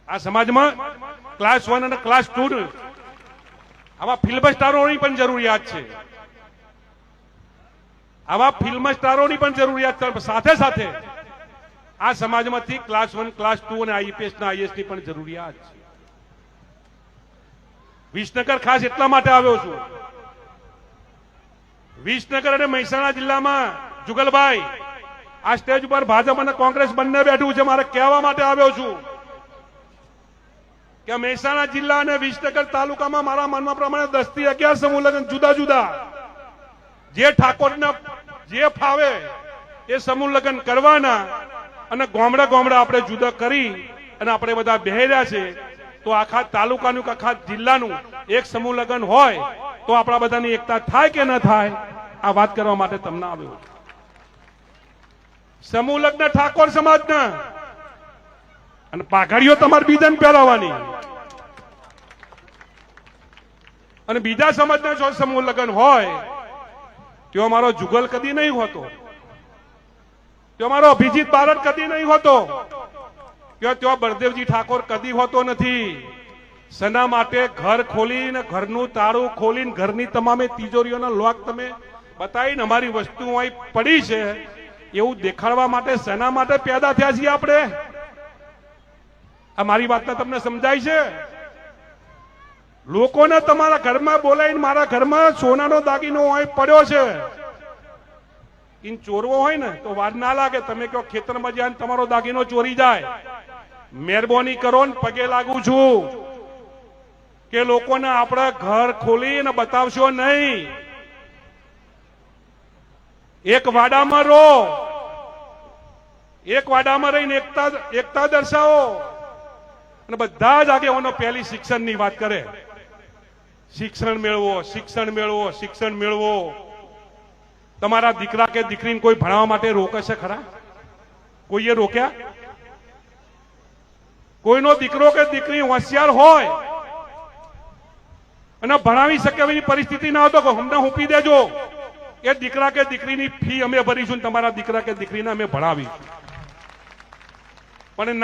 આ સમાજમાં ક્લાસ 1 અને ક્લાસ 2 આવા ફિલ્મ સ્ટારોની પણ જરૂરિયાત છે. આવા ફિલ્મ સ્ટારોની પણ જરૂરિયાત છે. સાથે સાથે આ સમાજમાંથી ક્લાસ 1 ક્લાસ 2 અને આઈપીએસ ના આઈએસ ની પણ જરૂરિયાત છે. વિસનગર ખાસ એટલા માટે આવ્યો છું. વિસનગર અને મહેસાણા જિલ્લામાં જુગલભાઈ આ સ્ટેજ ઉપર ભાજપ અને કોંગ્રેસ બંને બેઠું છે. મારે કહેવા માટે આવ્યો છું કે મહેસાણા જિલ્લા અને વિસનગર તાલુકામાં મારા માનવા પ્રમાણે 10 થી 11 સમૂહ લગ્ન જુદા જુદા જે ઠાકોરને જે ફાવે એ સમૂહ લગ્ન કરવાના અને ગામડા ગામડા આપણે જુદા કરી અને આપણે બધા બેહર્યા છે. તો આખા તાલુકાનું કે આખા જિલ્લાનું એક સમૂહ લગ્ન હોય તો આપણા બધાની એકતા થાય કે ન થાય, આ વાત કરવા માટે તમને આવ્યો. સમૂહ લગ્ન ઠાકોર સમાજના અને પાઘડીઓ તમારે બીજાને પહેરાવવાની અને બીજા સમાજના જો સમૂહ લગ્ન હોય તો અમારો જુગલ કદી નહીં હોતો, તો અમારો અભિજીત બારડ કદી નહીં હોતો, ત્યાં બળદેવજી ઠાકોર કદી હોતો નથી. શના માટે ઘર ખોલીને ઘરનું તાળું ખોલીને ઘરની તમામે તિજોરીઓના લોક તમે બતાવીને અમારી વસ્તુઓ અહીં પડી છે એવું દેખાડવા માટે શના માટે પેદા થયા છીએ આપણે? આ મારી વાતને તમને સમજાય છે? લોકોને તમારા ઘરમાં બોલાવીને મારા ઘરમાં સોનાનો દાગીનો હોય પડ્યો છે ઇન ચોરવો હોય ને તો વાર ના લાગે. તમે કહો ખેતરમાં જાય તમારો દાગીનો ચોરી જાય, મહેરબાની કરો ને પગે લાગુ છું કે લોકોને આપણે ઘર ખોલીને બતાવશો નહીં. એક વાડામાં રહો, એક વાડામાં રહીને એકતા દર્શાવો અને બધા જ આગેવાનો પહેલી શિક્ષણની વાત કરે. શિક્ષણ મેળવો, શિક્ષણ મેળવો, શિક્ષણ મેળવો. તમારા દીકરા કે દીકરીને કોઈ ભણાવવા માટે રોકે છે ખરા? કોઈએ રોક્યા? કોઈનો દીકરો કે દીકરી હોશિયાર હોય અને ભણાવી શકે એવી પરિસ્થિતિ ના હોય તો અમને હુંપી દેજો એ દીકરા કે દીકરીની ફી અમે ભરીશું, તમારા દીકરા કે દીકરીને અમે ભણાવીશું. પણ